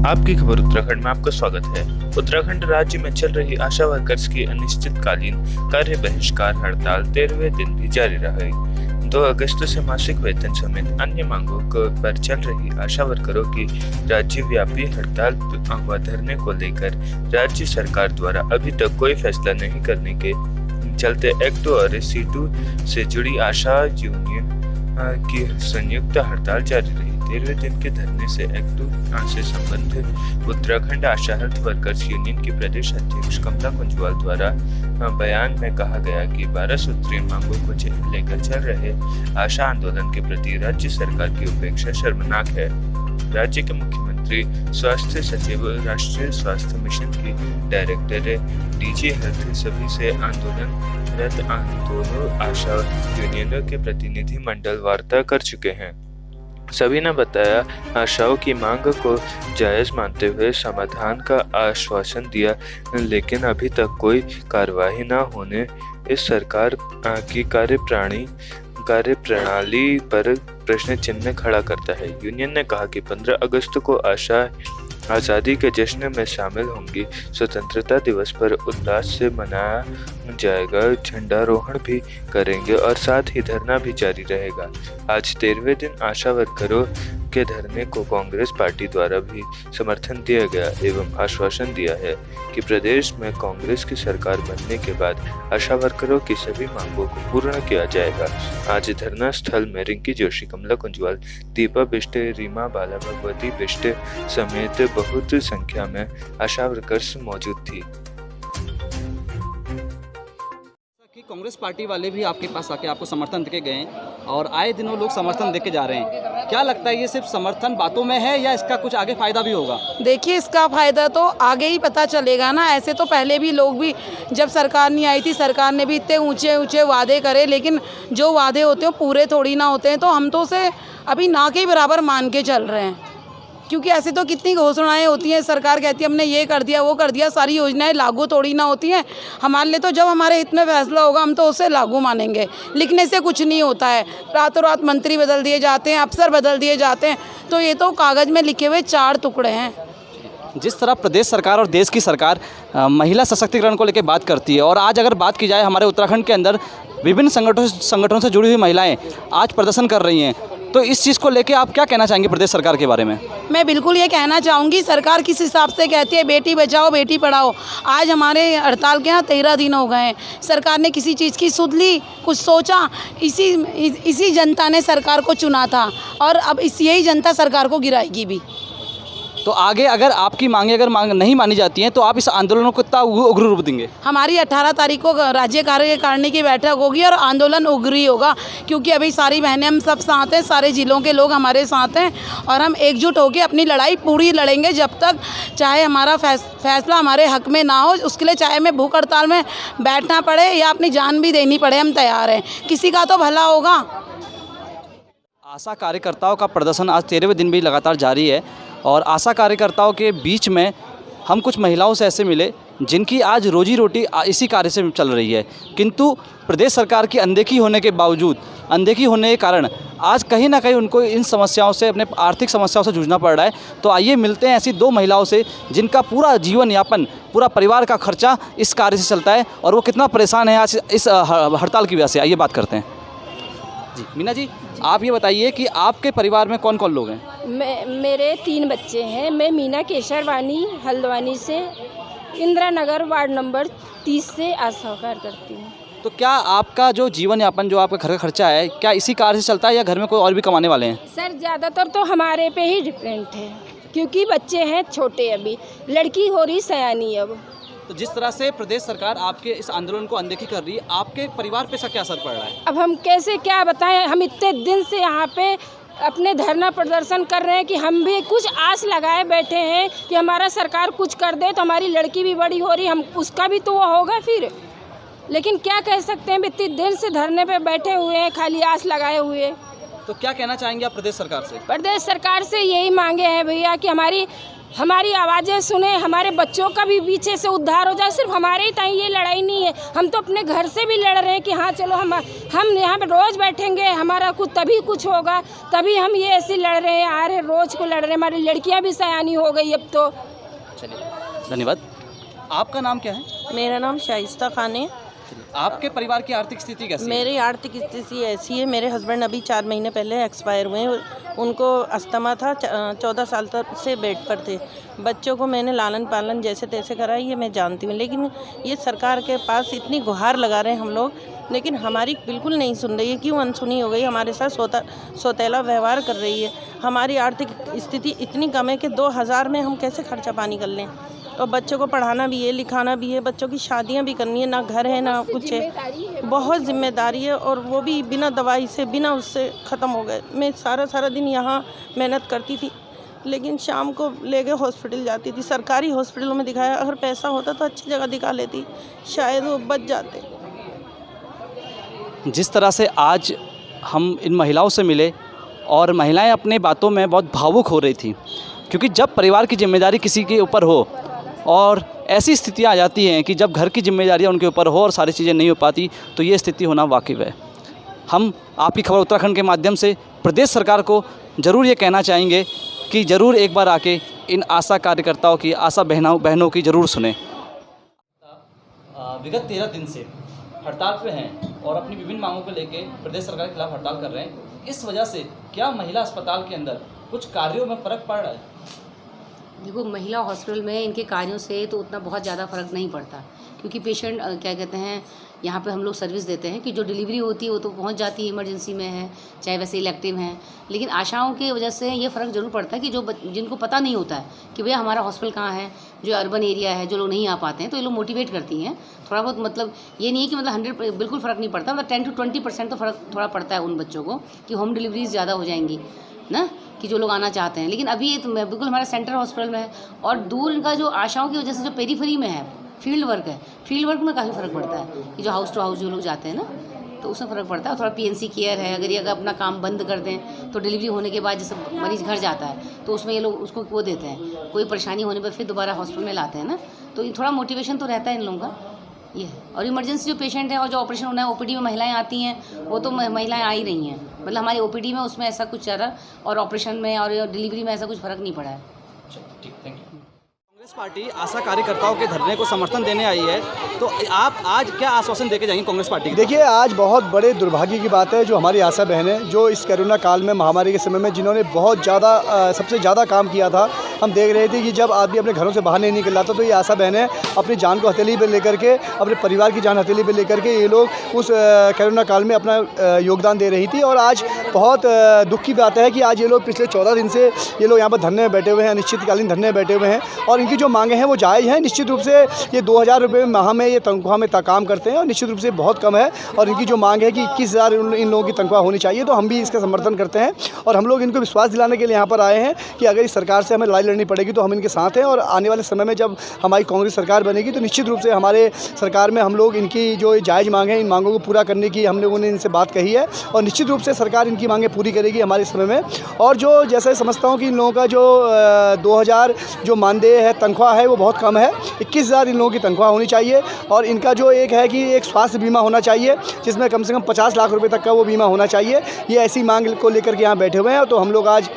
आपकी खबर उत्तराखंड में आपका स्वागत है। उत्तराखंड राज्य में चल रही आशा वर्कर्स की अनिश्चितकालीन कार्य बहिष्कार हड़ताल 13वें दिन भी जारी रहेगी। 2 अगस्त से मासिक वेतन समेत अन्य मांगों पर चल रही आशा वर्करों की राज्यव्यापी हड़ताल व धरने को लेकर राज्य सरकार द्वारा अभी तक कोई फैसला नहीं करने के चलते एक्ट और C2 से जुड़ी आशा यूनियन की संयुक्त हड़ताल जारी रही। 13वें दिन के धरने से एक्ट से संबंधित उत्तराखंड आशा हेल्थ वर्कर्स यूनियन की प्रदेश अध्यक्ष कमला कुंजवाल द्वारा बयान में कहा गया कि 12 सूत्रीय मांगों को लेकर चल रहे आशा आंदोलन के प्रति राज्य सरकार की उपेक्षा शर्मनाक है। राज्य के मुख्यमंत्री, स्वास्थ्य सचिव, राष्ट्रीय स्वास्थ्य मिशन की डायरेक्टर DG हेल्थ सभी से आंदोलनरत दोनों आशा यूनियनों के प्रतिनिधि मंडल वार्ता कर चुके हैं। सभी ने बताया आशाओं की मांग को जायज मानते हुए समाधान का आश्वासन दिया, लेकिन अभी तक कोई कार्रवाई न होने इस सरकार की कार्यप्रणाली पर प्रश्न चिन्ह खड़ा करता है। यूनियन ने कहा कि 15 अगस्त को आशा आज़ादी के जश्न में शामिल होंगी। स्वतंत्रता दिवस पर उल्लास से मनाया जाएगा, झंडारोहण भी करेंगे और साथ ही धरना भी जारी रहेगा। आज 13वें दिन आशा वर्करों के धरने को कांग्रेस पार्टी द्वारा भी समर्थन दिया गया एवं आश्वासन दिया है कि प्रदेश में कांग्रेस की सरकार बनने के बाद आशा वर्करों की सभी मांगों को पूर्ण किया जाएगा। आज धरना स्थल में रिंकी जोशी, कमला कुंजवाल, दीपा बिष्टे, रीमा बाला, भगवती बिष्टे समेत बहुत संख्या में आशा वर्कर्स मौजूद थी। कांग्रेस पार्टी वाले भी आपके पास आके आपको समर्थन देके गए और आए दिनों लोग समर्थन देके जा रहे हैं। क्या लगता है ये सिर्फ समर्थन बातों में है या इसका कुछ आगे फायदा भी होगा? देखिए, इसका फायदा तो आगे ही पता चलेगा ना। ऐसे तो पहले भी लोग भी, जब सरकार नहीं आई थी, सरकार ने भी इतने ऊंचे ऊंचे वादे करे, लेकिन जो वादे होते हैं पूरे थोड़ी ना होते हैं। तो हम तो उसे अभी ना के बराबर मान के चल रहे हैं, क्योंकि ऐसे तो कितनी घोषणाएं होती हैं, सरकार कहती है हमने ये कर दिया वो कर दिया, सारी योजनाएं लागू थोड़ी ना होती हैं। हमारे लिए तो जब हमारे हित में फैसला होगा हम तो उसे लागू मानेंगे। लिखने से कुछ नहीं होता है, रातों रात मंत्री बदल दिए जाते हैं, अफसर बदल दिए जाते हैं, तो ये तो कागज़ में लिखे हुए 4 टुकड़े हैं। जिस तरह प्रदेश सरकार और देश की सरकार महिला सशक्तिकरण को लेकर बात करती है, और आज अगर बात की जाए हमारे उत्तराखंड के अंदर विभिन्न संगठनों से जुड़ी हुई महिलाएं आज प्रदर्शन कर रही हैं, तो इस चीज़ को लेके आप क्या कहना चाहेंगे प्रदेश सरकार के बारे में? मैं बिल्कुल ये कहना चाहूँगी, सरकार किस हिसाब से कहती है बेटी बचाओ बेटी पढ़ाओ। आज हमारे हड़ताल के यहाँ 13 दिन हो गए हैं, सरकार ने किसी चीज़ की सुध ली, कुछ सोचा? इसी जनता ने सरकार को चुना था और अब यही जनता सरकार को गिराएगी भी। तो आगे अगर आपकी मांगे मांग नहीं मानी जाती हैं तो आप इस आंदोलन को कितना उग्र रूप देंगे? हमारी 18 तारीख को राज्य कार्यकारिणी की बैठक होगी और आंदोलन उग्र ही होगा, क्योंकि अभी सारी बहनें हम सब साथ हैं, सारे ज़िलों के लोग हमारे साथ हैं और हम एकजुट होकर अपनी लड़ाई पूरी लड़ेंगे जब तक चाहे हमारा फैसला हमारे हक में ना हो। उसके लिए चाहे हमें भूख हड़ताल में बैठना पड़े या अपनी जान भी देनी पड़े, हम तैयार हैं। किसी का तो भला होगा। आशा कार्यकर्ताओं का प्रदर्शन आज 13वें दिन भी लगातार जारी है और आशा कार्यकर्ताओं के बीच में हम कुछ महिलाओं से ऐसे मिले जिनकी आज रोजी रोटी इसी कार्य से चल रही है, किंतु प्रदेश सरकार की अनदेखी होने के बावजूद, अनदेखी होने के कारण आज कहीं ना कहीं उनको इन समस्याओं से, अपने आर्थिक समस्याओं से जूझना पड़ रहा है। तो आइए मिलते हैं ऐसी 2 महिलाओं से जिनका पूरा जीवन यापन, पूरा परिवार का खर्चा इस कार्य से चलता है और वो कितना परेशान है आज इस हड़ताल की वजह से। आइए बात करते हैं। जी मीना जी, आप ये बताइए कि आपके परिवार में कौन कौन लोग हैं? मेरे 3 बच्चे हैं। मैं मीना केशरवानी हल्द्वानी से, इंदिरा नगर वार्ड नंबर 30 से आशा कार्य करती हूँ। तो क्या आपका जो जीवन यापन, जो आपका घर का खर्चा है, क्या इसी कार्य से चलता है या घर में कोई और भी कमाने वाले हैं? सर ज़्यादातर तो हमारे पे ही डिपेंड है, क्योंकि बच्चे हैं छोटे, अभी लड़की हो रही सयानी। अब तो जिस तरह से प्रदेश सरकार आपके इस आंदोलन को अनदेखी कर रही है, आपके परिवार पे इसका क्या असर पड़ रहा है? अब हम कैसे क्या बताएं, हम इतने दिन से यहाँ पे अपने धरना प्रदर्शन कर रहे हैं कि हम भी कुछ आस लगाए बैठे हैं कि हमारा सरकार कुछ कर दे तो हमारी लड़की भी बड़ी हो रही, हम उसका भी तो वो होगा फिर। लेकिन क्या कह सकते हैं, इतने दिन से धरने पे बैठे हुए हैं, खाली आस लगाए हुए। तो क्या कहना चाहेंगे आप प्रदेश सरकार से? प्रदेश सरकार से यही मांगे हैं भैया कि हमारी हमारी आवाज़ें सुने, हमारे बच्चों का भी पीछे से उद्धार हो जाए। सिर्फ हमारे ही ताई ये लड़ाई नहीं है, हम तो अपने घर से भी लड़ रहे हैं कि हाँ चलो हम यहाँ पे रोज़ बैठेंगे, हमारा कुछ तभी कुछ होगा, तभी हम ये ऐसे लड़ रहे हैं, आ रहे रोज़ को लड़ रहे हैं। हमारी लड़कियाँ भी सयानी हो गई अब तो। चलिए धन्यवाद। आपका नाम क्या है? मेरा नाम शाइस्ता खान है। आपके परिवार की आर्थिक स्थिति कैसी है? मेरी आर्थिक स्थिति ऐसी है, मेरे हस्बैंड अभी 4 महीने पहले एक्सपायर हुए हैं। उनको अस्थमा था, 14 साल तक से बेड पर थे। बच्चों को मैंने लालन पालन जैसे तैसे कराई, ये मैं जानती हूँ, लेकिन ये सरकार के पास इतनी गुहार लगा रहे हैं हम लोग, लेकिन हमारी बिल्कुल नहीं सुन रही है। क्यों अनसुनी हो गई? हमारे साथ सौतेला व्यवहार कर रही है। हमारी आर्थिक स्थिति इतनी कम है कि 2000 में हम कैसे खर्चा पानी कर लें, और बच्चों को पढ़ाना भी है, लिखाना भी है, बच्चों की शादियां भी करनी है, ना घर है ना कुछ है, बहुत जिम्मेदारी है। और वो भी बिना दवाई से, बिना उससे ख़त्म हो गए। मैं सारा दिन यहाँ मेहनत करती थी, लेकिन शाम को लेके हॉस्पिटल जाती थी। सरकारी हॉस्पिटलों में दिखाया, अगर पैसा होता तो अच्छी जगह दिखा लेती, शायद वो बच जाते। जिस तरह से आज हम इन महिलाओं से मिले और महिलाएं अपने बातों में बहुत भावुक हो रही थी, क्योंकि जब परिवार की जिम्मेदारी किसी के ऊपर हो और ऐसी स्थितियां आ जाती हैं कि जब घर की जिम्मेदारियां उनके ऊपर हो और सारी चीज़ें नहीं हो पाती, तो ये स्थिति होना वाजिब है। हम आपकी खबर उत्तराखंड के माध्यम से प्रदेश सरकार को ज़रूर ये कहना चाहेंगे कि ज़रूर एक बार आके इन आशा कार्यकर्ताओं की, आशा बहनों की ज़रूर सुने। विगत 13 दिन से हड़ताल पे हैं और अपनी विभिन्न मांगों को लेके प्रदेश सरकार के खिलाफ हड़ताल कर रहे हैं। इस वजह से क्या महिला अस्पताल के अंदर कुछ कार्यों में फ़र्क पड़ रहा है? देखो, महिला हॉस्पिटल में इनके कार्यों से तो उतना बहुत ज़्यादा फ़र्क नहीं पड़ता, क्योंकि पेशेंट क्या कहते हैं, यहाँ पे हम लोग सर्विस देते हैं कि जो डिलीवरी होती है वो तो पहुँच जाती है, इमरजेंसी में है चाहे वैसे इलेक्टिव हैं। लेकिन आशाओं की वजह से ये फ़र्क ज़रूर पड़ता है कि जिनको पता नहीं होता है कि भैया हमारा हॉस्पिटल कहाँ है, जो अर्बन एरिया है, जो लोग नहीं आ पाते हैं, तो ये लोग मोटिवेट करती हैं थोड़ा बहुत। मतलब ये नहीं है कि मतलब 100 बिल्कुल फ़र्क नहीं पड़ता, मतलब 10 to 20% तो फ़र्क थोड़ा पड़ता है उन बच्चों को कि होम डिलीवरीज ज़्यादा हो जाएंगी ना, कि जो लोग आना चाहते हैं। लेकिन अभी ये तो बिल्कुल हमारा सेंट्रल हॉस्पिटल में है, और दूर इनका जो आशाओं की वजह से जो पेरीफेरी में है, फील्ड वर्क है, फील्ड वर्क में काफ़ी फ़र्क पड़ता है कि जो हाउस टू हाउस जो लोग जाते हैं ना, तो उसमें फ़र्क पड़ता है। थोड़ा PNC केयर है, अगर ये अपना काम बंद कर दें तो डिलीवरी होने के बाद जैसे मरीज़ घर जाता है तो उसमें ये लोग उसको वो देते हैं, कोई परेशानी होने पर फिर दोबारा हॉस्पिटल में लाते हैं ना, तो ये थोड़ा मोटिवेशन तो रहता है इन लोगों का ये है। और इमरजेंसी जो पेशेंट है और जो ऑपरेशन होना है, OPD में महिलाएं आती हैं, वो तो महिलाएं आ ही रही हैं, मतलब हमारी OPD में उसमें ऐसा कुछ ज़्यादा, और ऑपरेशन में और डिलीवरी में ऐसा कुछ फ़र्क नहीं पड़ा है। ठीक, थैंक यू। कांग्रेस पार्टी आशा कार्यकर्ताओं के धरने को समर्थन देने आई है, तो आप आज क्या आश्वासन देके जाएंगे कांग्रेस पार्टी? देखिए, आज बहुत बड़े दुर्भाग्य की बात है, जो हमारी आशा बहनें जो इस कोरोना काल में, महामारी के समय में जिन्होंने बहुत ज़्यादा सबसे ज़्यादा काम किया था, हम देख रहे थे कि जब आदमी अपने घरों से बाहर नहीं निकल रहा था, तो ये आशा बहनें अपनी जान को हथेली पे लेकर के, अपने परिवार की जान हथेली पे लेकर के ये लोग उस कोरोना काल में अपना योगदान दे रही थी। और आज बहुत दुख की बात है कि आज ये लोग पिछले 14 दिन से ये लोग यहाँ पर धरने में बैठे हुए हैं, अनिश्चितकालीन धरने में बैठे हुए हैं, और इनकी जो मांगे हैं वो जायज़ हैं। निश्चित रूप से ये 2000 रुपये माह में ये तनख्वाह में काम करते हैं, और निश्चित रूप से बहुत कम है, और इनकी जो मांग है कि 21,000 इन लोगों की तनख्वाह होनी चाहिए, तो हम भी इसका समर्थन करते हैं। और हम लोग इनको विश्वास दिलाने के लिए यहाँ पर आए हैं कि अगर इस सरकार से हमें लड़ाई लड़नी पड़ेगी तो हम इनके साथ हैं, और आने वाले समय में जब हमारी कांग्रेस सरकार बनेगी तो निश्चित रूप से हमारे सरकार में हम लोग इनकी जो जायज़ मांग है, इन मांगों को पूरा करने की हम लोगों ने इनसे बात कही है, और निश्चित रूप से सरकार इनकी मांगें पूरी करेगी हमारे समय में। और जो जैसे समझता हूँ कि इन लोगों का जो 2000 जो मानदेय है, तनख्वाह है, वो बहुत कम है। 21,000 इन लोगों की तनख्वाह होनी चाहिए, और इनका जो एक है कि एक स्वास्थ्य बीमा होना चाहिए, जिसमें कम से कम 50 लाख रुपए तक का वो बीमा होना चाहिए। ये ऐसी मांग को लेकर के यहाँ बैठे हुए हैं। तो हम लोग आज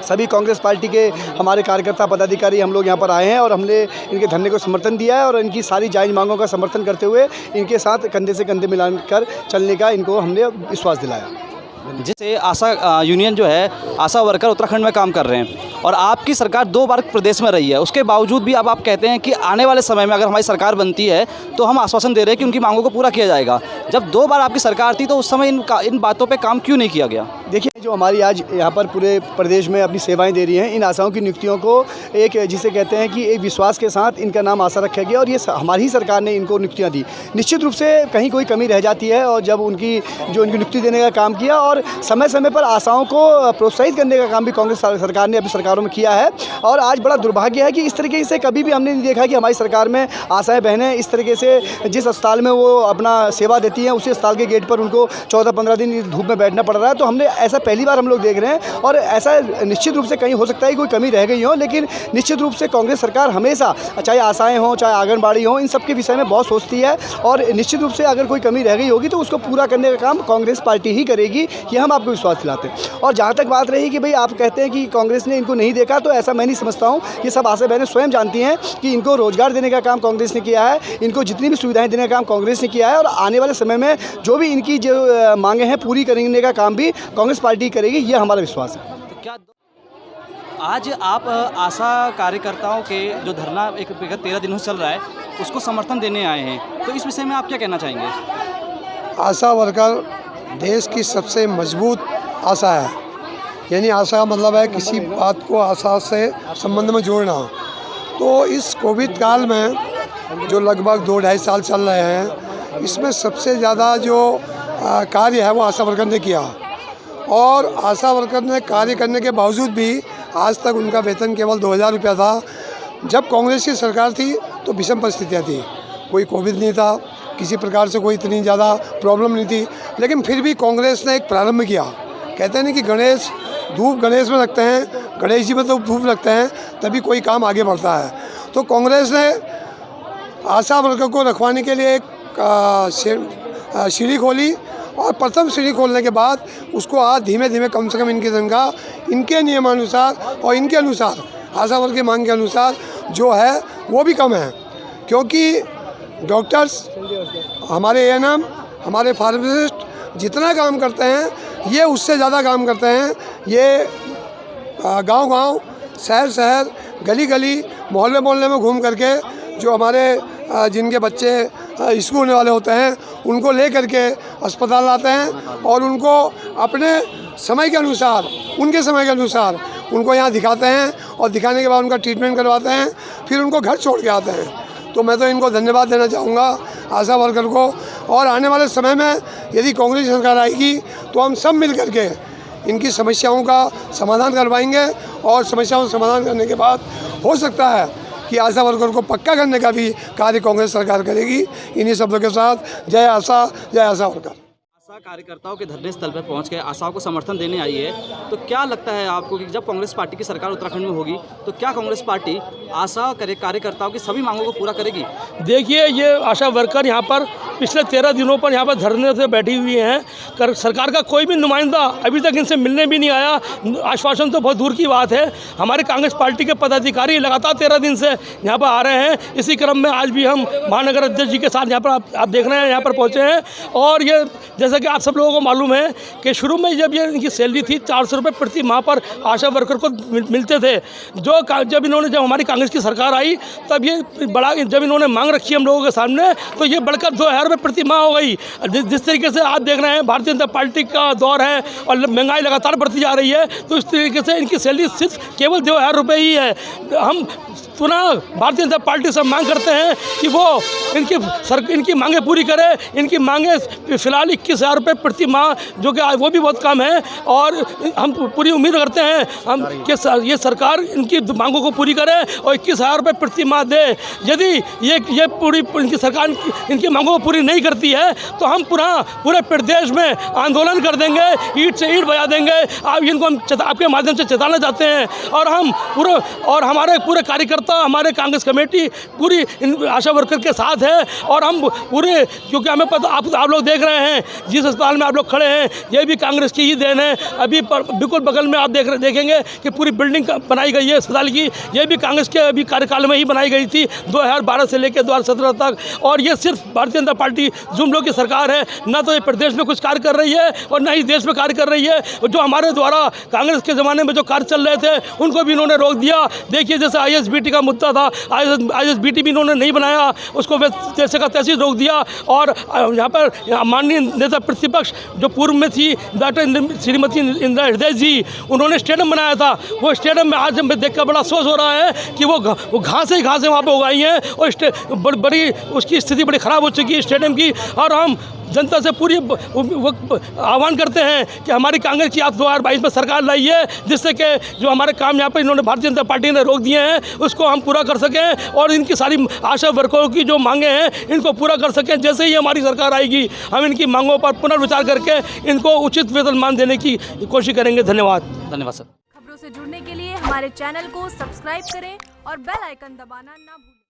सभी कांग्रेस पार्टी के हमारे कार्यकर्ता पदाधिकारी हम लोग यहाँ पर आए हैं, और हमने इनके धरने को समर्थन दिया है, और इनकी सारी जायज़ मांगों का समर्थन करते हुए इनके साथ कंधे से कंधे मिलाकर चलने का इनको हमने विश्वास दिलाया। जिससे आशा यूनियन जो है, आशा वर्कर उत्तराखंड में काम कर रहे हैं, और आपकी सरकार 2 बार प्रदेश में रही है, उसके बावजूद भी अब आप कहते हैं कि आने वाले समय में अगर हमारी सरकार बनती है तो हम आश्वासन दे रहे हैं कि उनकी मांगों को पूरा किया जाएगा। जब 2 बार आपकी सरकार थी तो उस समय इन बातों पे काम क्यों नहीं किया गया? देखिए, जो हमारी आज यहाँ पर पूरे प्रदेश में अपनी सेवाएं दे रही हैं, इन आशाओं की नियुक्तियों को एक जिसे कहते हैं कि एक विश्वास के साथ इनका नाम आशा रखा गया, और ये हमारी ही सरकार ने इनको नियुक्तियाँ दी। निश्चित रूप से कहीं कोई कमी रह जाती है, और जब उनकी नियुक्ति देने का काम किया, और समय समय पर आशाओं को प्रोत्साहित करने का काम भी कांग्रेस सरकार ने अपनी सरकार सरकारों में किया है। और आज बड़ा दुर्भाग्य है कि इस तरीके से कभी भी हमने नहीं देखा कि हमारी सरकार में आशाएं बहनें इस तरीके से जिस अस्पताल में वो अपना सेवा देती हैं उसी अस्पताल के गेट पर उनको 14-15 दिन धूप में बैठना पड़ रहा है। तो हमने ऐसा पहली बार हम लोग देख रहे हैं और ऐसा निश्चित रूप से कहीं हो सकता है कोई कमी रह गई हो, लेकिन निश्चित रूप से कांग्रेस सरकार हमेशा चाहे आशाएं हों चाहे आंगनबाड़ी हों इन सब के विषय में बहुत सोचती है और निश्चित रूप से अगर कोई कमी रह गई होगी तो उसको पूरा करने का काम कांग्रेस पार्टी ही करेगी, ये हम आपको विश्वास दिलाते हैं। और जहाँ तक बात रही कि भाई आप कहते हैं कि कांग्रेस ने इनको नहीं देखा, तो ऐसा मैं नहीं समझता हूँ। ये सब आशा बहनें स्वयं जानती हैं कि इनको रोजगार देने का काम कांग्रेस ने किया है, इनको जितनी भी सुविधाएं देने का काम कांग्रेस ने किया है और आने वाले समय में जो भी इनकी जो मांगे हैं पूरी करने का काम भी कांग्रेस पार्टी करेगी, ये हमारा विश्वास है। तो क्या आज आप आशा कार्यकर्ताओं के जो धरना एक 13 दिनों से चल रहा है उसको समर्थन देने आए हैं, तो इस विषय में आप क्या कहना चाहेंगे? आशा वर्कर देश की सबसे मजबूत आशा है, यानी आशा का मतलब है किसी बात को आशा से संबंध में जोड़ना। तो इस कोविड काल में जो लगभग 2-2.5 साल चल रहे हैं, इसमें सबसे ज़्यादा जो कार्य है वो आशा वर्कर ने किया और आशा वर्कर ने कार्य करने के बावजूद भी आज तक उनका वेतन केवल 2000 रुपया था। जब कांग्रेस की सरकार थी तो विषम परिस्थितियाँ थी, कोई कोविड नहीं था, किसी प्रकार से कोई इतनी ज़्यादा प्रॉब्लम नहीं थी, लेकिन फिर भी कांग्रेस ने एक प्रारंभ किया। कहते हैं ना कि गणेश धूप गणेश में रखते हैं, गणेश जी में तो धूप रखते हैं तभी कोई काम आगे बढ़ता है। तो कांग्रेस ने आशा वर्कर को रखवाने के लिए एक सीढ़ी खोली और प्रथम सीढ़ी खोलने के बाद उसको आज धीमे धीमे कम से कम इनकी तनख्वाह इनके नियमानुसार और इनके अनुसार आशा वर्कर की मांग के अनुसार जो है वो भी कम है, क्योंकि डॉक्टर्स, हमारे एएनएम, हमारे फार्मासिस्ट जितना काम करते हैं ये उससे ज़्यादा काम करते हैं। ये गांव-गांव, शहर-शहर, गली-गली, मोहल्ले-मोहल्ले में घूम करके जो हमारे जिनके बच्चे स्कूल होने वाले होते हैं उनको ले करके अस्पताल लाते हैं और उनको अपने समय के अनुसार, उनके समय के अनुसार उनको यहाँ दिखाते हैं और दिखाने के बाद उनका ट्रीटमेंट करवाते हैं, फिर उनको घर छोड़ के आते हैं। तो मैं तो इनको धन्यवाद देना चाहूँगा आशा वर्कर को। और आने वाले समय में यदि कांग्रेस सरकार आएगी तो हम सब मिल करके इनकी समस्याओं का समाधान करवाएंगे और समस्याओं का समाधान करने के बाद हो सकता है कि आशा वर्कर को पक्का करने का भी कार्य कांग्रेस सरकार करेगी। इन्हीं शब्दों के साथ जय आशा वर्कर। आशा कार्यकर्ताओं के धरने स्थल पर पहुंच के आशाओं को समर्थन देने आई है, तो क्या लगता है आपको कि जब कांग्रेस पार्टी की सरकार उत्तराखंड में होगी तो क्या कांग्रेस पार्टी आशा कार्यकर्ताओं की सभी मांगों को पूरा करेगी? देखिए, ये आशा वर्कर यहाँ पर पिछले 13 दिनों पर यहाँ पर धरने से बैठी हुई हैं। सरकार का कोई भी नुमाइंदा अभी तक इनसे मिलने भी नहीं आया। आश्वासन तो बहुत दूर की बात है। हमारे कांग्रेस पार्टी के पदाधिकारी लगातार 13 दिन से यहाँ पर आ रहे हैं। इसी क्रम में आज भी हम महानगर अध्यक्ष जी के साथ यहाँ पर आप देख रहे हैं यहाँ पर पहुँचे हैं। और ये जैसा कि आप सब लोगों को मालूम है कि शुरू में जब ये इनकी सैलरी थी 400 रुपये प्रति माह पर आशा वर्कर को मिलते थे। जब हमारी कांग्रेस की सरकार आई तब ये जब इन्होंने मांग रखी हम लोगों के सामने तो ये बढ़कर 2000 रुपये प्रति माह हो गई। जिस तरीके से आप देख रहे हैं भारतीय जनता पार्टी का दौर है और महंगाई लगातार बढ़ती जा रही है, तो इस तरीके से इनकी सैलरी सिर्फ केवल 2000 रुपये ही है। हम पुनः भारतीय जनता पार्टी से मांग करते हैं कि वो इनकी मांगें पूरी करे। इनकी मांगें फिलहाल 21,000 रुपये प्रति माह, जो कि वो भी बहुत कम है, और हम पूरी उम्मीद करते हैं कि ये सरकार इनकी मांगों को पूरी करे और 21,000 रुपये प्रति माह दे। यदि ये पूरी इनकी सरकार इनकी मांगों को पूरी नहीं करती है तो हम पूरे प्रदेश में आंदोलन कर देंगे, ईंट से ईंट बजा देंगे। आप इनको हम आपके माध्यम से चेताना चाहते हैं। और हमारे पूरे कार्यकर्ता, हमारे कांग्रेस कमेटी पूरी आशा वर्कर के साथ है। और हम पूरे, क्योंकि हमें पता, आप लोग देख रहे हैं जिस अस्पताल में आप लोग खड़े हैं ये भी कांग्रेस की ही देन है। अभी बिल्कुल बगल में आप देखेंगे कि पूरी बिल्डिंग बनाई गई है अस्पताल की, ये भी कांग्रेस के अभी कार्यकाल में ही बनाई गई थी 2012 से लेकर 2017 तक। और ये सिर्फ भारतीय जनता पार्टी जुम लोग की सरकार है, ना तो ये प्रदेश में कुछ कार्य कर रही है और ना ही देश में कार्य कर रही है। जो हमारे द्वारा कांग्रेस के ज़माने में जो कार्य चल रहे थे उनको भी इन्होंने रोक दिया। देखिए, जैसे ISBT का मुद्दा था, ISBT भी इन्होंने नहीं बनाया, उसको तैसे का तैसे रोक दिया। और यहाँ पर माननीय नेता प्रतिपक्ष जो पूर्व में थी डॉक्टर श्रीमती इंदिरा हृदय जी, उन्होंने स्टेडियम बनाया था। वो स्टेडियम में आज मैं देखकर बड़ा अफसोस हो रहा है कि वो घासें ही घासें वहाँ पर उगाई हैं और बड़ी उसकी स्थिति बड़ी ख़राब हो चुकी है स्टेडियम की। और हम जनता से पूरी आह्वान करते हैं कि हमारी कांग्रेस की आप 2022 में सरकार लाई है, जिससे कि जो हमारे काम यहाँ पर इन्होंने भारतीय जनता पार्टी ने रोक दिए हैं उसको हम पूरा कर सकें और इनकी सारी आशा वर्करों की जो मांगे हैं इनको पूरा कर सकें। जैसे ही हमारी सरकार आएगी हम इनकी मांगों पर पुनर्विचार करके इनको उचित वेतनमान देने की कोशिश करेंगे। धन्यवाद। धन्यवाद सर। खबरों से जुड़ने के लिए हमारे चैनल को सब्सक्राइब करें और बेल आइकन दबाना ना भूलें।